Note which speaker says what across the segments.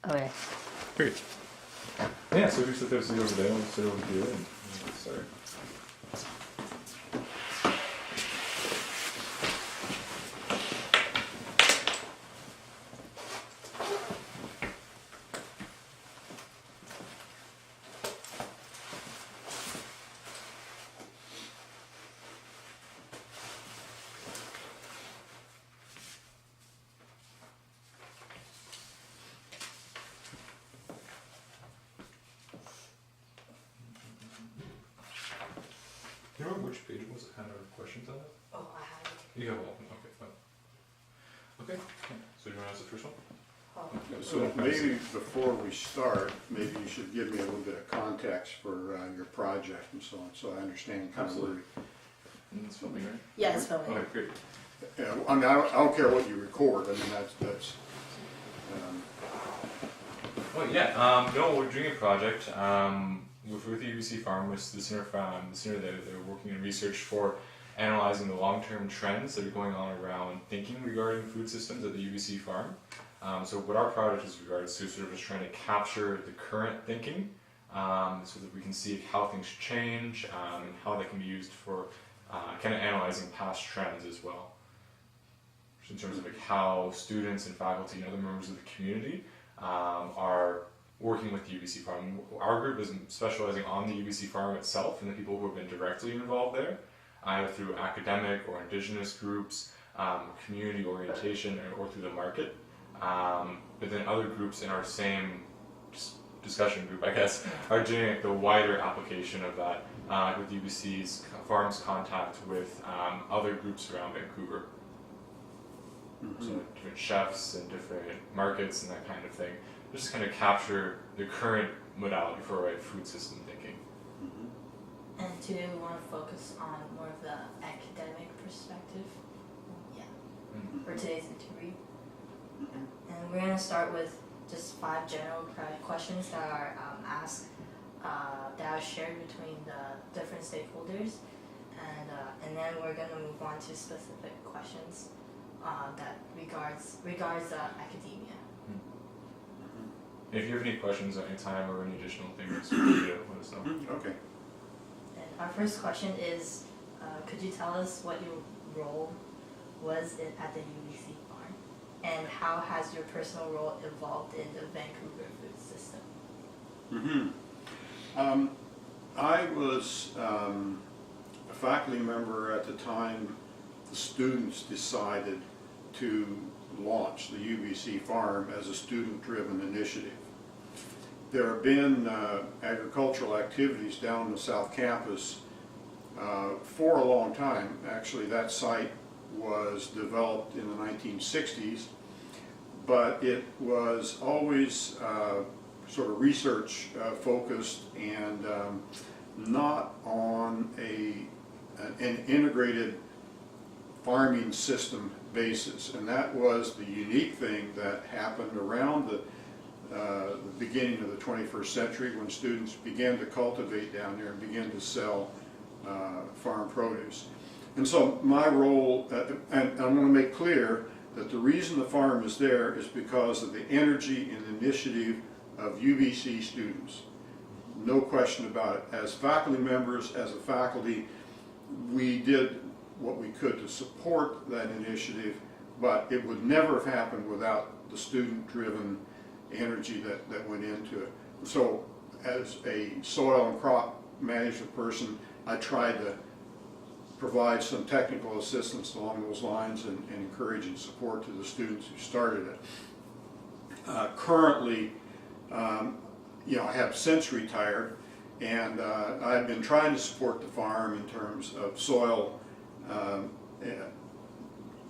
Speaker 1: Okay.
Speaker 2: Great. Yeah, so we sit there, sit over there, and sit over here, and start. Do you remember which page it was that had our questions on it?
Speaker 1: Oh, I have it.
Speaker 2: You have all of them, okay, fine. Okay, yeah. So you want to ask the first one?
Speaker 1: Oh.
Speaker 2: Okay,
Speaker 3: So maybe before we start, maybe you should give me a little bit of context for your project and so on, so I understand kind of where.
Speaker 2: And it's filming, right?
Speaker 1: Yeah, it's filming.
Speaker 2: Okay, great.
Speaker 3: I mean, I don't care what you record. I mean, that's.
Speaker 2: Well, yeah. No, we're doing a project with the UBC Farm, with the center that they're working in research for analyzing the long-term trends that are going on around thinking regarding food systems at the UBC Farm. So what our project is regards to sort of is trying to capture the current thinking so that we can see how things change and how that can be used for kind of analyzing past trends as well. In terms of like how students and faculty and other members of the community are working with the UBC Farm. Our group is specializing on the UBC Farm itself and the people who have been directly involved there, either through academic or indigenous groups, community orientation, or through the market. But then other groups in our same discussion group, I guess, are doing like the wider application of that with UBC's Farm's contact with other groups around Vancouver.
Speaker 3: Mm-hmm.
Speaker 2: So different chefs and different markets and that kind of thing. Just kind of capture the current modality for food system thinking.
Speaker 3: Mm-hmm.
Speaker 1: And today we want to focus on more of the academic perspective. Yeah.
Speaker 2: Mm-hmm.
Speaker 1: For today's interview. And we're going to start with just 5 general questions that are asked, that are shared between the different stakeholders. And then we're going to move on to specific questions that regards academia.
Speaker 2: If you have any questions at any time or any additional things, feel free to let us know.
Speaker 3: Okay.
Speaker 1: And our first question is, could you tell us what your role was at the UBC Farm? And how has your personal role evolved in the Vancouver food system?
Speaker 3: Mm-hmm. I was a faculty member at the time the students decided to launch the UBC Farm as a student-driven initiative. There have been agricultural activities down on the South Campus for a long time. Actually, that site was developed in the 1960s, but it was always sort of research focused and not on an integrated farming system basis, and that was the unique thing that happened around the beginning of the 21st century when students began to cultivate down there and began to sell farm produce. And so my role, and I want to make clear that the reason the farm is there is because of the energy and initiative of UBC students. No question about it. As faculty members, as a faculty, we did what we could to support that initiative, but it would never have happened without the student-driven energy that went into it. So as a soil and crop management person, I tried to provide some technical assistance along those lines and encourage and support to the students who started it. Currently, I have since retired, and I've been trying to support the farm in terms of soil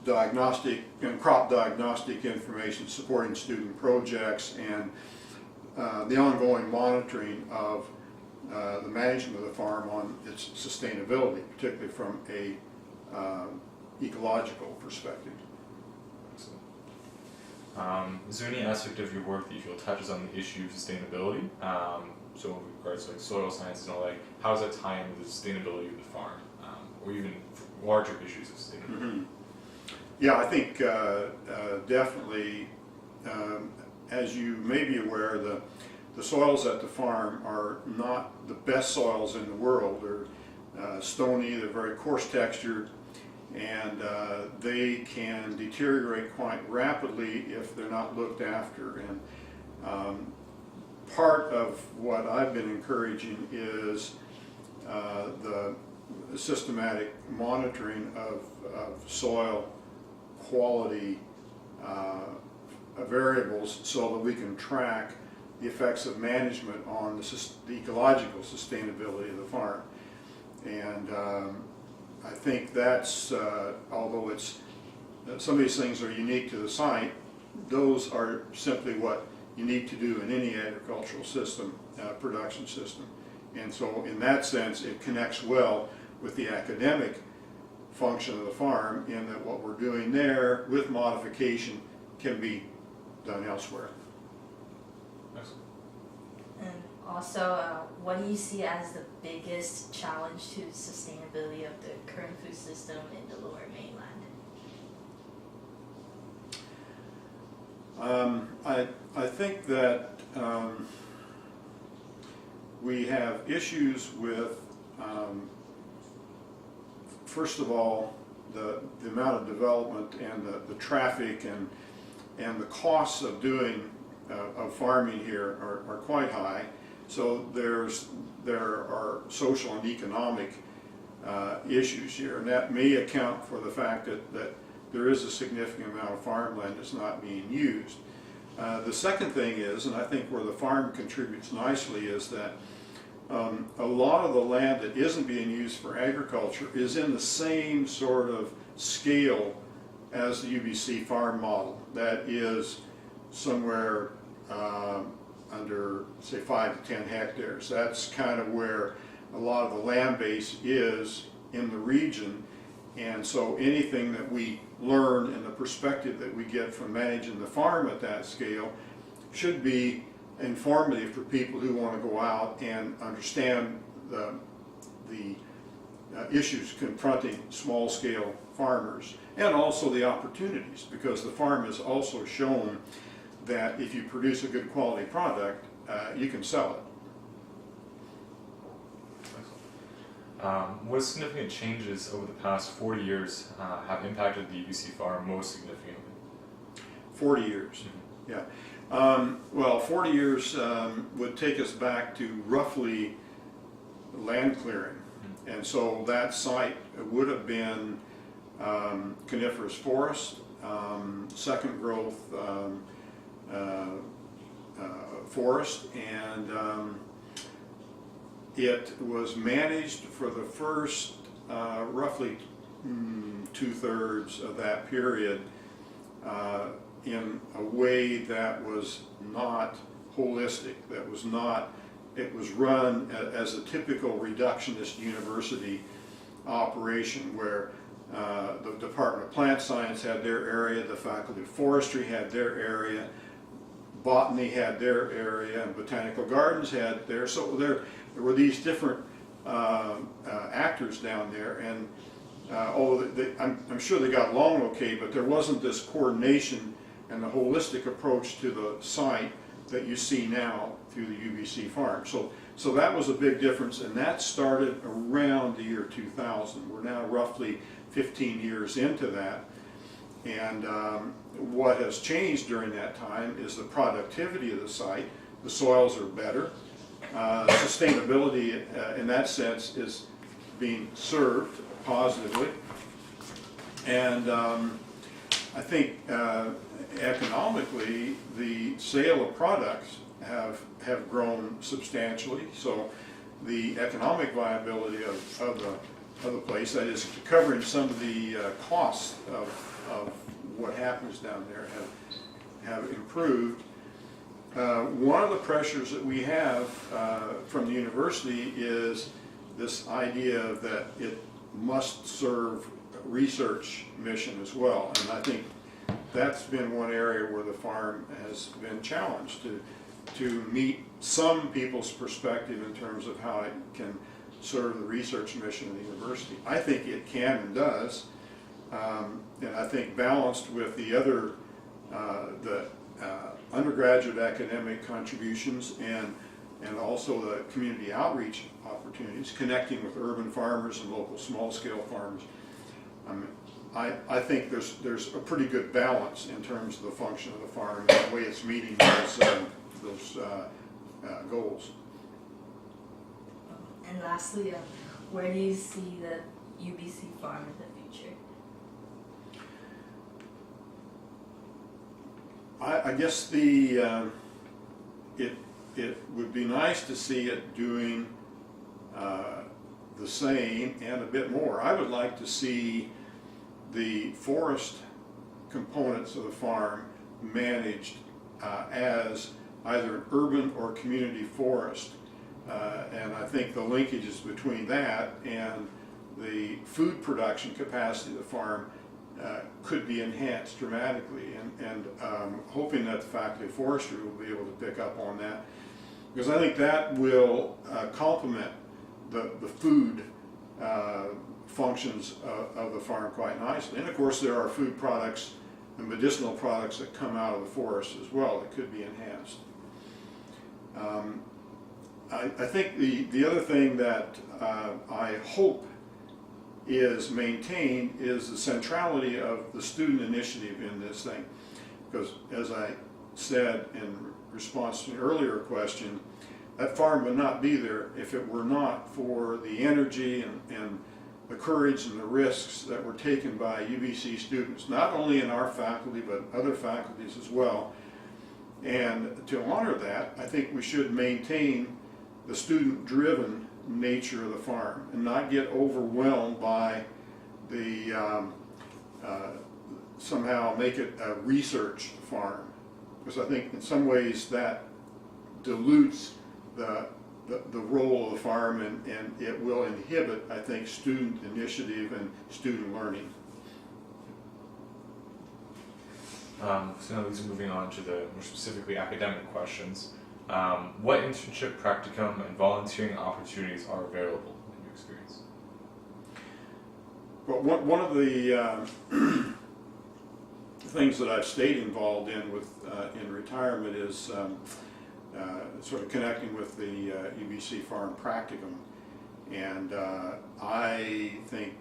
Speaker 3: diagnostic and crop diagnostic information, supporting student projects, and the ongoing monitoring of the management of the farm on its sustainability, particularly from a ecological perspective.
Speaker 2: Is there any aspect of your work that you feel touches on the issue of sustainability? So in regards to like soil science and all that, how does that tie into the sustainability of the farm, or even larger issues of sustainability?
Speaker 3: Mm-hmm. Yeah, I think definitely as you may be aware, the soils at the farm are not the best soils in the world. They're stony, they're very coarse textured, and they can deteriorate quite rapidly if they're not looked after. And part of what I've been encouraging is the systematic monitoring of soil quality variables so that we can track the effects of management on the ecological sustainability of the farm. And I think that's, although it's, some of these things are unique to the site, those are simply what you need to do in any agricultural system, production system. And so in that sense, it connects well with the academic function of the farm, in that what we're doing there with modification can be done elsewhere.
Speaker 2: Excellent.
Speaker 1: And also, what do you see as the biggest challenge to sustainability of the current food system in the Lower Mainland?
Speaker 3: I think that we have issues with, first of all, the amount of development and the traffic and the costs of doing of farming here are quite high. So there are social and economic issues here, and that may account for the fact that there is a significant amount of farmland that's not being used. The second thing is, and I think where the farm contributes nicely, is that a lot of the land that isn't being used for agriculture is in the same sort of scale as the UBC farm model. That is somewhere under, say, 5 to 10 hectares. That's kind of where a lot of the land base is in the region. And so anything that we learn and the perspective that we get from managing the farm at that scale should be informative for people who want to go out and understand the issues confronting small-scale farmers, and also the opportunities, because the farm has also shown that if you produce a good quality product, you can sell it.
Speaker 2: What significant changes over the past 40 years have impacted the UBC farm most significantly?
Speaker 3: 40 years, yeah. Well, 40 years would take us back to roughly land clearing. And so that site would have been coniferous forest, second growth forest, and it was managed for the first roughly 2/3 of that period in a way that was not holistic, that was not, it was run as a typical reductionist university operation, where the Department of Plant Science had their area, the Faculty of Forestry had their area, Botany had their area, and Botanical Gardens had theirs. So there were these different actors down there, and although I'm sure they got along okay, but there wasn't this coordination and the holistic approach to the site that you see now through the UBC farm. So that was a big difference, and that started around the year 2000. We're now roughly 15 years into that, and what has changed during that time is the productivity of the site. The soils are better. Sustainability in that sense is being served positively, and I think economically the sale of products have grown substantially. So the economic viability of the place, that is covering some of the costs of what happens down there, have improved. One of the pressures that we have from the university is this idea that it must serve a research mission as well, and I think that's been one area where the farm has been challenged to meet some people's perspective in terms of how it can serve the research mission of the university. I think it can and does, and I think balanced with the other undergraduate academic contributions and also the community outreach opportunities, connecting with urban farmers and local small-scale farmers. I think there's a pretty good balance in terms of the function of the farm and the way it's meeting those goals.
Speaker 1: And lastly, where do you see the UBC farm in the future?
Speaker 3: I guess it would be nice to see it doing the same and a bit more. I would like to see the forest components of the farm managed as either an urban or community forest. And I think the linkages between that and the food production capacity of the farm could be enhanced dramatically, and hoping that the Faculty of Forestry will be able to pick up on that, because I think that will complement the food functions of the farm quite nicely. And of course there are food products and medicinal products that come out of the forest as well that could be enhanced. I think the other thing that I hope is maintained is the centrality of the student initiative in this thing. Because as I said in response to an earlier question, that farm would not be there if it were not for the energy and the courage and the risks that were taken by UBC students, not only in our faculty but other faculties as well. And to honor that, I think we should maintain the student-driven nature of the farm and not get overwhelmed by the somehow make it a research farm, because I think in some ways that dilutes the role of the farm, and it will inhibit, I think, student initiative and student learning.
Speaker 2: So now these are moving on to the more specifically academic questions. What internship, practicum, and volunteering opportunities are available in your experience?
Speaker 3: Well, one of the things that I've stayed involved in in retirement is sort of connecting with the UBC Farm Practicum, and I think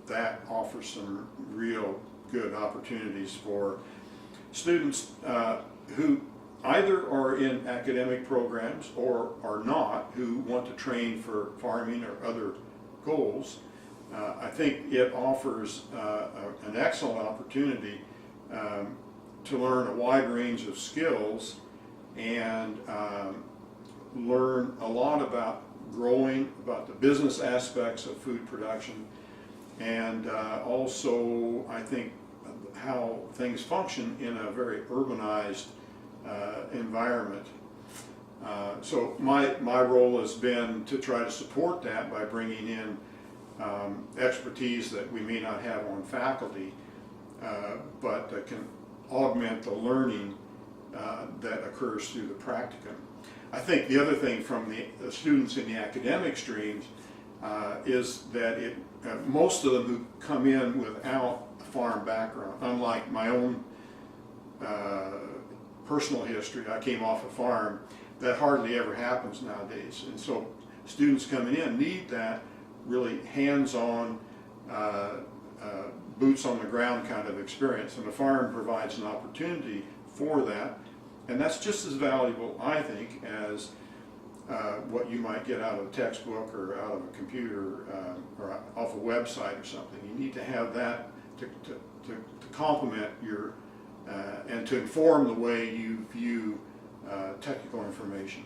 Speaker 3: that offers some real good opportunities for students who either are in academic programs or are not, who want to train for farming or other goals. I think it offers an excellent opportunity to learn a wide range of skills and learn a lot about growing, about the business aspects of food production, and also I think how things function in a very urbanized environment. So my role has been to try to support that by bringing in expertise that we may not have on faculty, but that can augment the learning that occurs through the practicum. I think the other thing from the students in the academic streams is that most of them who come in without a farm background, unlike my own personal history, I came off a farm, that hardly ever happens nowadays. And so students coming in need that really hands-on, boots on the ground kind of experience, and the farm provides an opportunity for that, and that's just as valuable, I think, as what you might get out of a textbook or out of a computer or off a website or something. You need to have that to complement your and to inform the way you view technical information.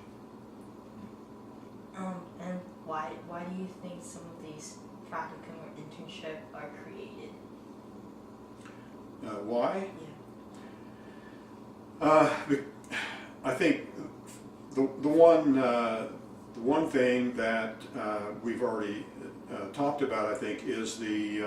Speaker 1: And why do you think some of these practicum or internship are created?
Speaker 3: Why?
Speaker 1: Yeah.
Speaker 3: I think the one thing that we've already talked about, I think, is the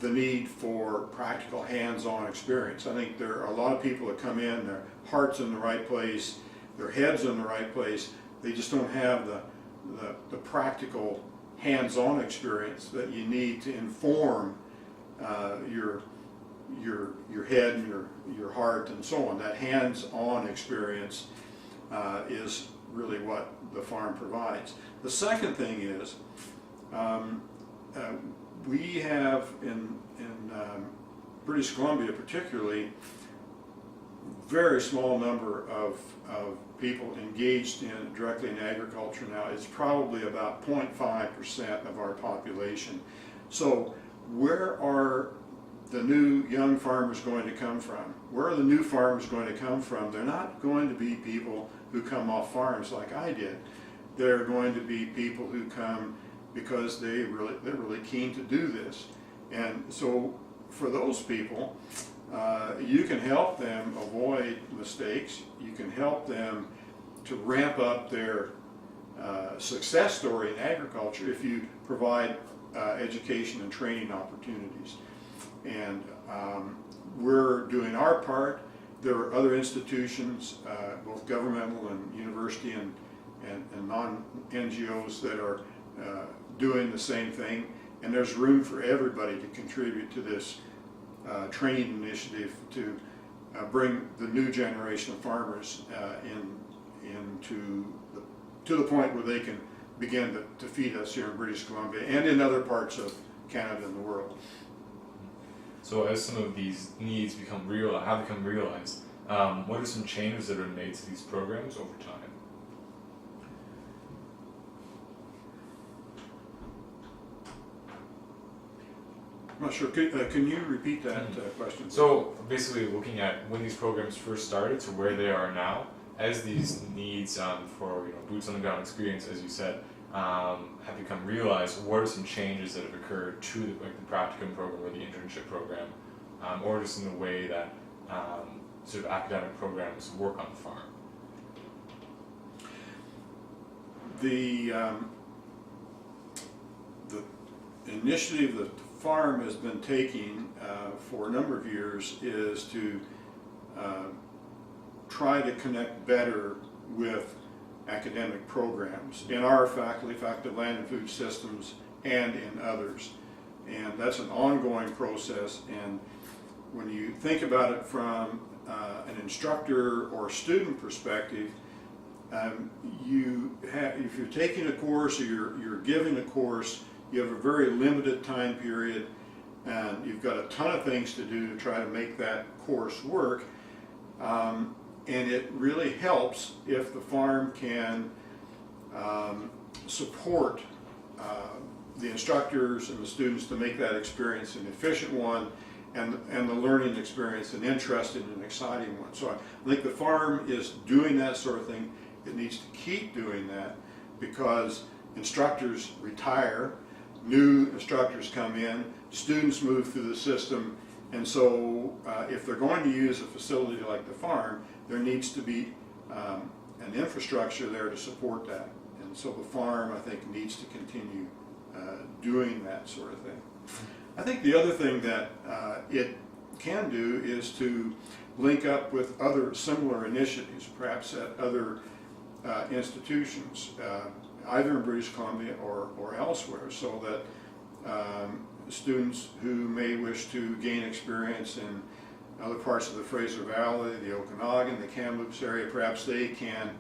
Speaker 3: need for practical hands-on experience. I think there are a lot of people that come in, their heart's in the right place, their head's in the right place, they just don't have the practical hands-on experience that you need to inform your head and your heart and so on. That hands-on experience is really what the farm provides. The second thing is we have in British Columbia particularly very small number of people engaged directly in agriculture now. It's probably about 0.5% of our population. So where are the new young farmers going to come from? Where are the new farmers going to come from? They're not going to be people who come off farms like I did. They're going to be people who come because they're really keen to do this. And so for those people, you can help them avoid mistakes. You can help them to ramp up their success story in agriculture if you provide education and training opportunities. And we're doing our part. There are other institutions, both governmental and university and non-NGOs that are doing the same thing. And there's room for everybody to contribute to this training initiative to bring the new generation of farmers to the point where they can begin to feed us here in British Columbia and in other parts of Canada and the world.
Speaker 2: So as some of these needs have become realized, what are some changes that are made to these programs over time?
Speaker 3: I'm not sure. Can you repeat that question?
Speaker 2: So basically looking at when these programs first started to where they are now, as these needs for boots on the ground experience, as you said, have become realized, what are some changes that have occurred to the practicum program or the internship program, or just in the way that sort of academic programs work on the farm?
Speaker 3: The initiative that the farm has been taking for a number of years is to try to connect better with academic programs in our faculty of Land and Food Systems and in others. And that's an ongoing process. And when you think about it from an instructor or student perspective, if you're taking a course or you're giving a course, you have a very limited time period and you've got a ton of things to do to try to make that course work. And it really helps if the farm can support the instructors and the students to make that experience an efficient one and the learning experience an interesting and exciting one. So I think the farm is doing that sort of thing. It needs to keep doing that because instructors retire, new instructors come in, students move through the system, and so if they're going to use a facility like the farm, there needs to be an infrastructure there to support that. And so the farm, I think, needs to continue doing that sort of thing. I think the other thing that it can do is to link up with other similar initiatives, perhaps at other institutions, either in British Columbia or elsewhere, so that students who may wish to gain experience in other parts of the Fraser Valley, the Okanagan, the Kamloops area, perhaps they can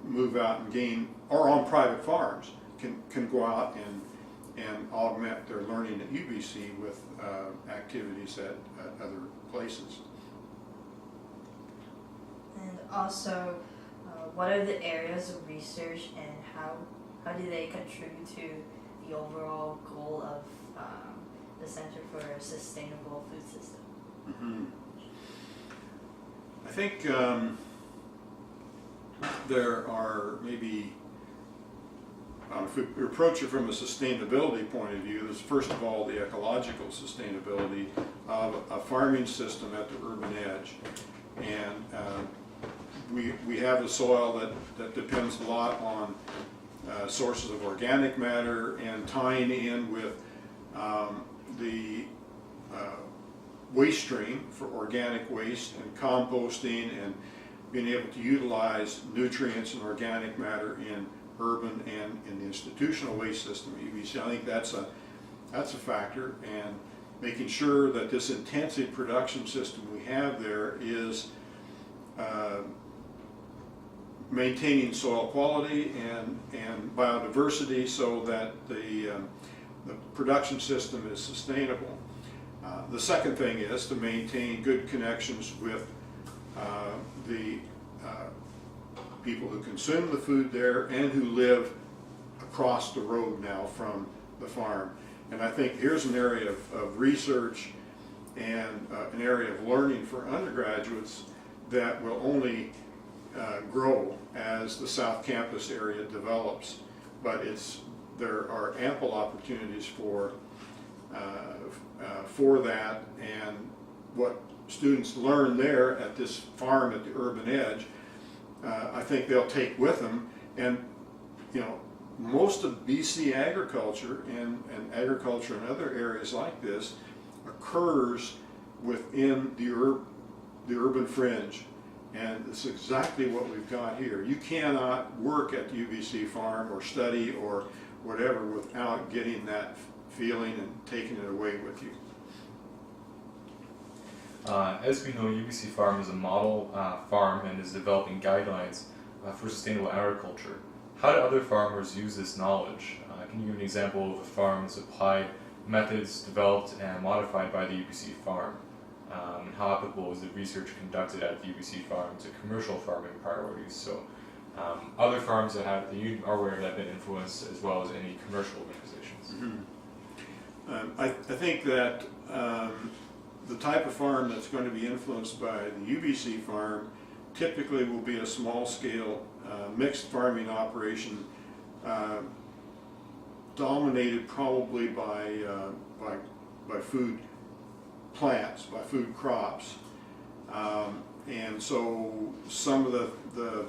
Speaker 3: move out and gain, or on private farms, can go out and augment their learning at UBC with activities at other places.
Speaker 1: And also, what are the areas of research and how do they contribute to the overall goal of the Center for a Sustainable Food System?
Speaker 3: Mm-hmm. I think there are maybe, if we approach it from a sustainability point of view, there's first of all the ecological sustainability of a farming system at the urban edge. And we have a soil that depends a lot on sources of organic matter and tying in with the waste stream for organic waste and composting and being able to utilize nutrients and organic matter in urban and in the institutional waste system at UBC. I think that's a factor, and making sure that this intensive production system we have there is maintaining soil quality and biodiversity so that the production system is sustainable. The second thing is to maintain good connections with the people who consume the food there and who live across the road now from the farm. And I think here's an area of research and an area of learning for undergraduates that will only grow as the South Campus area develops. But there are ample opportunities for that, and what students learn there at this farm at the urban edge, I think they'll take with them. And you know, most of BC agriculture and agriculture in other areas like this occurs within the urban fringe, and it's exactly what we've got here. You cannot work at the UBC farm or study or whatever without getting that feeling and taking it away with you.
Speaker 2: As we know, UBC Farm is a model farm and is developing guidelines for sustainable agriculture. How do other farmers use this knowledge? Can you give an example of a farm's applied methods developed and modified by the UBC Farm? How applicable is the research conducted at the UBC Farm to commercial farming priorities? So other farms that you are aware of that have been influenced, as well as any commercial organizations.
Speaker 3: Mm-hmm. I think that the type of farm that's going to be influenced by the UBC Farm typically will be a small-scale mixed farming operation, dominated probably by food plants, by food crops, and so some of the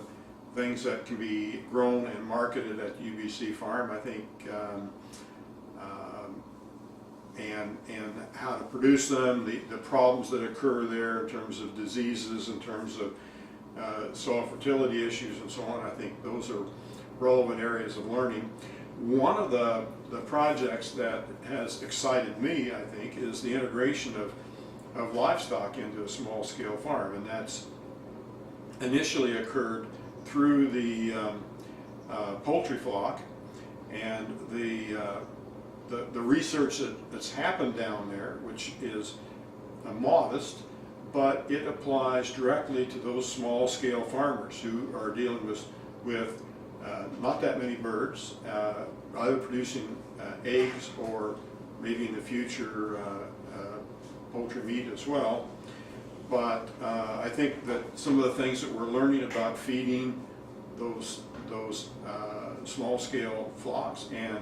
Speaker 3: things that can be grown and marketed at the UBC Farm, I think, and how to produce them, the problems that occur there in terms of diseases, in terms of soil fertility issues and so on, I think those are relevant areas of learning. One of the projects that has excited me, I think, is the integration of livestock into a small-scale farm, and that's initially occurred through the poultry flock, and the research that's happened down there, which is modest, but it applies directly to those small-scale farmers who are dealing with not that many birds, either producing eggs or maybe in the future poultry meat as well. But I think that some of the things that we're learning about feeding those small-scale flocks and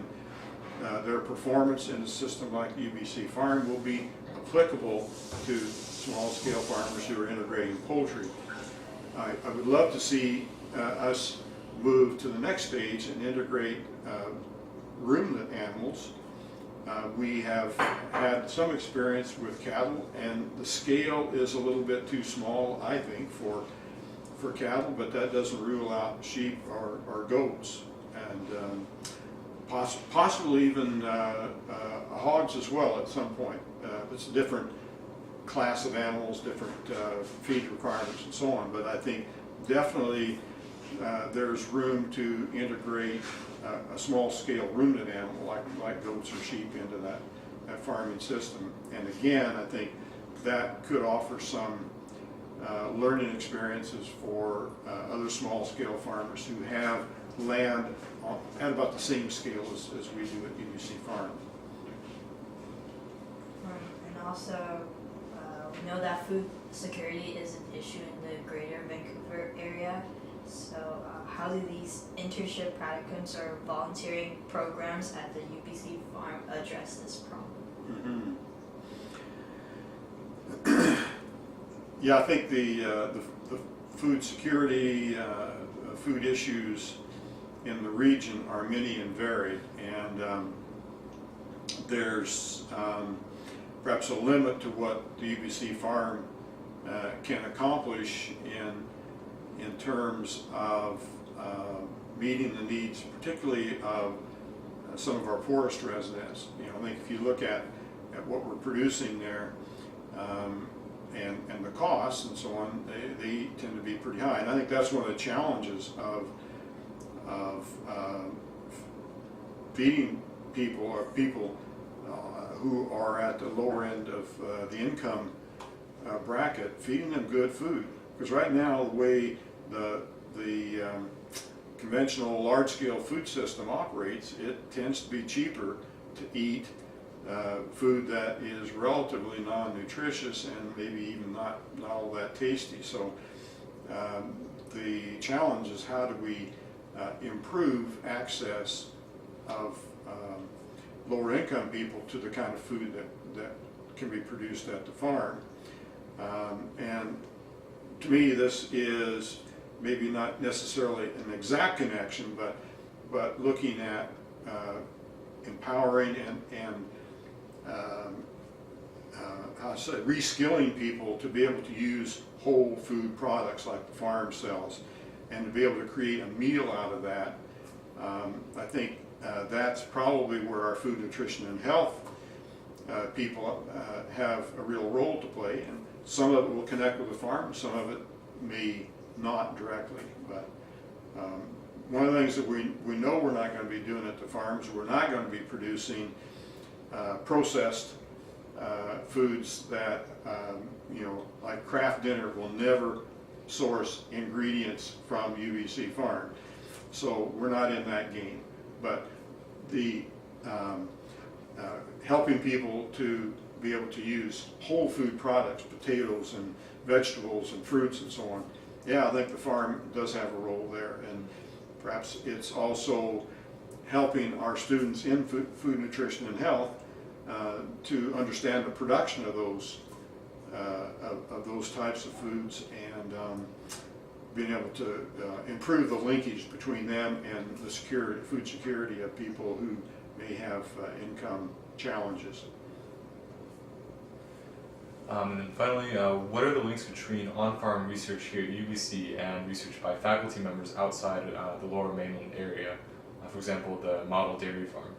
Speaker 3: their performance in a system like the UBC Farm will be applicable to small-scale farmers who are integrating poultry. I would love to see us move to the next stage and integrate ruminant animals. We have had some experience with cattle, and the scale is a little bit too small, I think, for cattle, but that doesn't rule out sheep or goats, and possibly even hogs as well at some point. It's a different class of animals, different feed requirements and so on, but I think definitely there's room to integrate a small-scale ruminant animal like goats or sheep into that farming system. And again, I think that could offer some learning experiences for other small-scale farmers who have land at about the same scale as we do at UBC Farm.
Speaker 1: And also, we know that food security is an issue in the greater Vancouver area. So how do these internship practicums or volunteering programs at the UBC Farm address this problem?
Speaker 3: Mm-hmm. Yeah, I think the food security, food issues in the region are many and varied, and there's perhaps a limit to what the UBC Farm can accomplish in terms of meeting the needs, particularly of some of our poorest residents. You know, I think if you look at at what we're producing there, and the costs and so on, they tend to be pretty high. And I think that's one of the challenges of feeding people, or people who are at the lower end of the income bracket, feeding them good food. Because right now, the way the conventional large-scale food system operates, it tends to be cheaper to eat food that is relatively non-nutritious and maybe even not all that tasty. So the challenge is, how do we improve access of lower income people to the kind of food that can be produced at the farm. And to me, this is maybe not necessarily an exact connection, but looking at empowering and how to say, reskilling people to be able to use whole food products like the farm sells, and to be able to create a meal out of that. I think that's probably where our food, nutrition, and health people have a real role to play. And some of it will connect with the farm, some of it may not directly. But one of the things that we know we're not going to be doing at the farms, we're not going to be producing processed foods that, like Kraft Dinner will never source ingredients from UBC Farm. So we're not in that game. But the helping people to be able to use whole food products, potatoes and vegetables and fruits and so on, yeah, I think the farm does have a role there. And perhaps it's also helping our students in food, nutrition, and health to understand the production of those types of foods, and being able to improve the linkage between them and the food security of people who may have income challenges.
Speaker 2: And then finally, what are the links between on-farm research here at UBC and research by faculty members outside the Lower Mainland area? For example, the model dairy farm.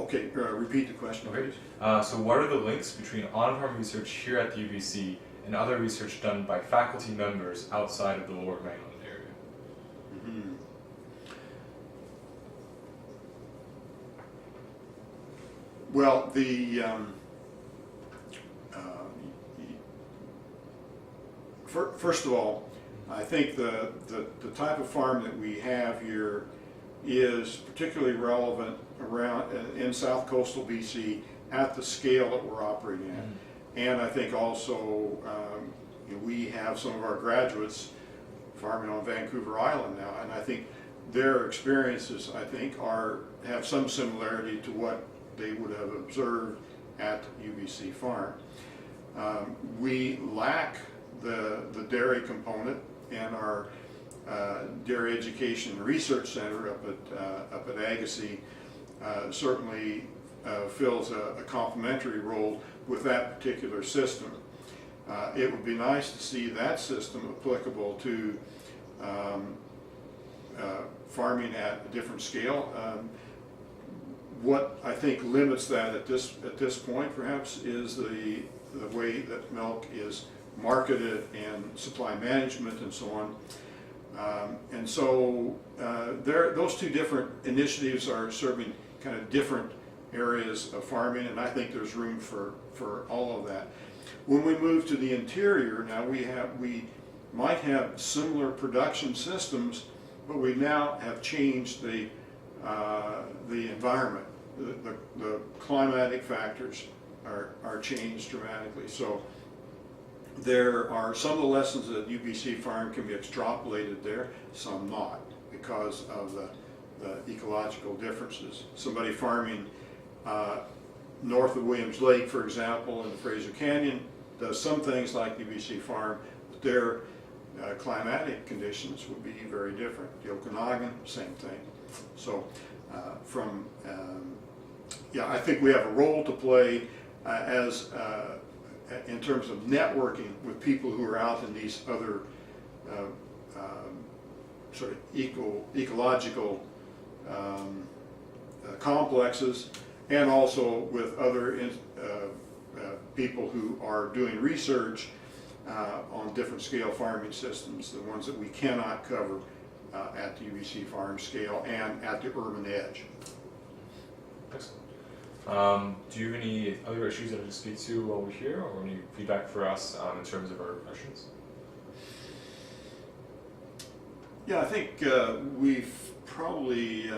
Speaker 3: Okay, repeat the question, please.
Speaker 2: So what are the links between on-farm research here at the UBC and other research done by faculty members outside of the Lower Mainland area?
Speaker 3: Mm-hmm. Well, first of all, I think the type of farm that we have here is particularly relevant around in South Coastal BC at the scale that we're operating at. Mm-hmm. And I think also we have some of our graduates farming on Vancouver Island now, and I think their experiences, I think, have some similarity to what they would have observed at UBC Farm. We lack the dairy component, and our Dairy Education and Research Center up at Agassiz certainly fills a complementary role with that particular system. It would be nice to see that system applicable to farming at a different scale. What I think limits that at this point, perhaps, is the way that milk is marketed and supply management and so on. And so those two different initiatives are serving kind of different areas of farming, and I think there's room for all of that. When we move to the interior, now we might have similar production systems, but we now have changed the environment. The climatic factors are changed dramatically. So there are some of the lessons that UBC Farm can be extrapolated there, some not, because of the ecological differences. Somebody farming north of Williams Lake, for example, in the Fraser Canyon, does some things like UBC Farm, but their climatic conditions would be very different. The Okanagan, same thing. So I think we have a role to play in terms of networking with people who are out in these other sort of ecological complexes, and also with other people who are doing research on different scale farming systems, the ones that we cannot cover at the UBC farm scale and at the urban edge.
Speaker 2: Excellent. Do you have any other issues that I can speak to while we're here, or any feedback for us in terms of our questions?
Speaker 3: Yeah, I think we've probably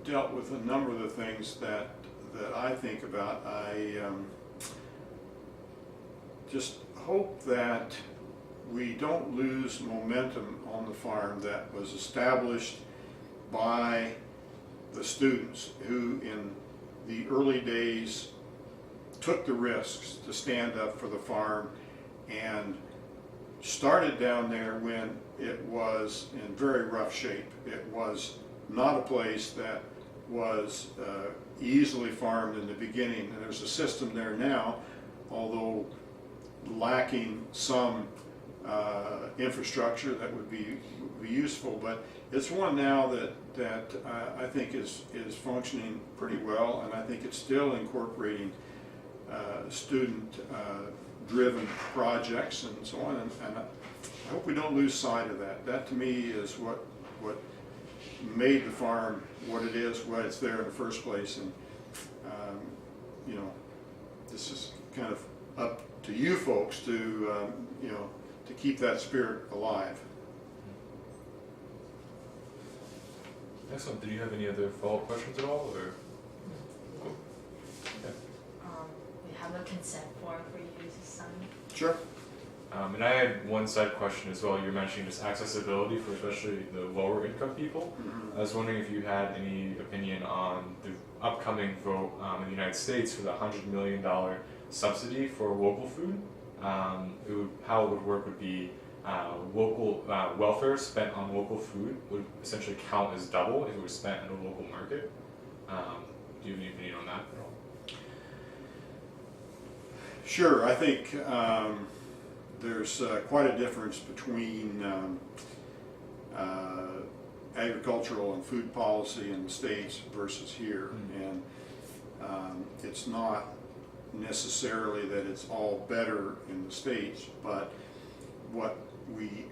Speaker 3: dealt with a number of the things that I think about. I just hope that we don't lose momentum on the farm that was established by the students who in the early days took the risks to stand up for the farm and started down there when it was in very rough shape. It was not a place that was easily farmed in the beginning, and there's a system there now, although lacking some infrastructure that would be useful, but it's one now that I think is functioning pretty well, and I think it's still incorporating student driven projects and so on, and I hope we don't lose sight of that. That to me is what made the farm what it is, why it's there in the first place, and you know, this is kind of up to you folks to you know, to keep that spirit alive.
Speaker 2: Excellent. Did you have any other follow-up questions at all, or? Okay.
Speaker 1: We have a consent form for you to sign.
Speaker 3: Sure.
Speaker 2: And I had one side question as well. You were mentioning just accessibility for especially the lower income people.
Speaker 3: Mm-hmm.
Speaker 2: I was wondering if you had any opinion on the upcoming vote in the United States for the $100 million subsidy for local food. How it would work would be local welfare spent on local food would essentially count as double if it was spent in a local market. Do you have any opinion on that at all?
Speaker 3: Sure. I think there's quite a difference between agricultural and food policy in the States versus here. And it's not necessarily that it's all better in the States, but what we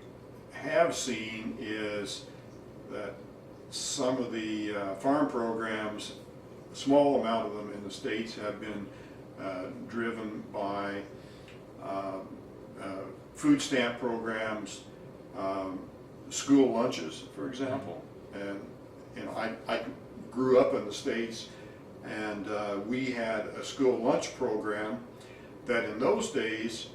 Speaker 3: have seen is that some of the farm programs, a small amount of them in the States, have been driven by food stamp programs, school lunches, for example. And you know, I grew up in the States, and we had a school lunch program that in those days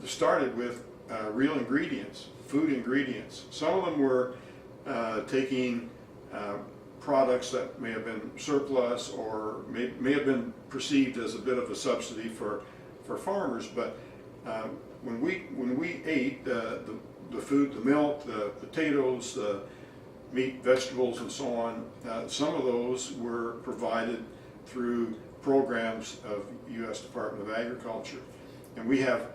Speaker 3: started with real ingredients, food ingredients. Some of them were taking products that may have been surplus or may have been perceived as a bit of a subsidy for farmers, but when we ate the food, the milk, the potatoes, the meat, vegetables, and so on, some of those were provided through programs of U.S. Department of Agriculture, and we have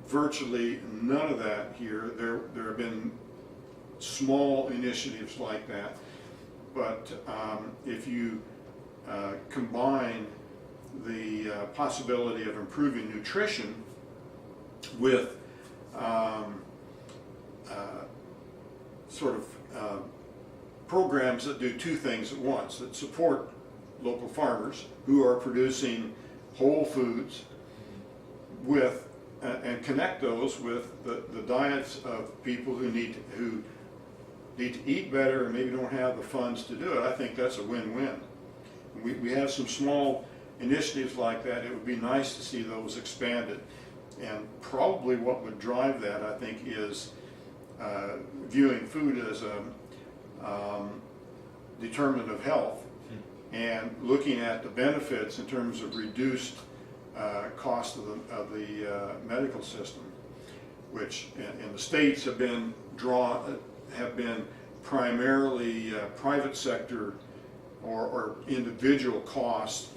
Speaker 3: virtually none of that here. There have been small initiatives like that, but if you combine the possibility of improving nutrition with sort of programs that do two things at once, that support local farmers who are producing whole foods with and connect those with the diets of people who need to eat better and maybe don't have the funds to do it, I think that's a win-win. We have some small initiatives like that. It would be nice to see those expanded. And probably what would drive that, I think, is viewing food as a determinant of health and looking at the benefits in terms of reduced cost of the medical system, which in the States have been primarily private sector or individual costs,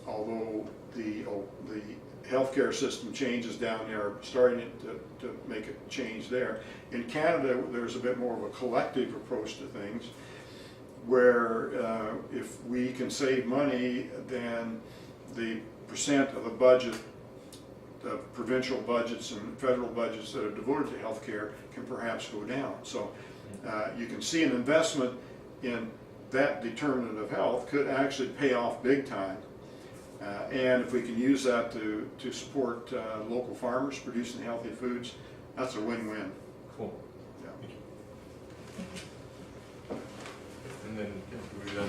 Speaker 3: although the healthcare system changes down there are starting to make a change there. In Canada, there's a bit more of a collective approach to things, where if we can save money, then the percent of the budget, the provincial budgets and federal budgets that are devoted to healthcare can perhaps go down. So you can see an investment in that determinant of health could actually pay off big time. And if we can use that to support local farmers producing healthy foods, that's a win-win.
Speaker 2: Cool.
Speaker 3: Yeah.
Speaker 2: Thank you. And then if we do that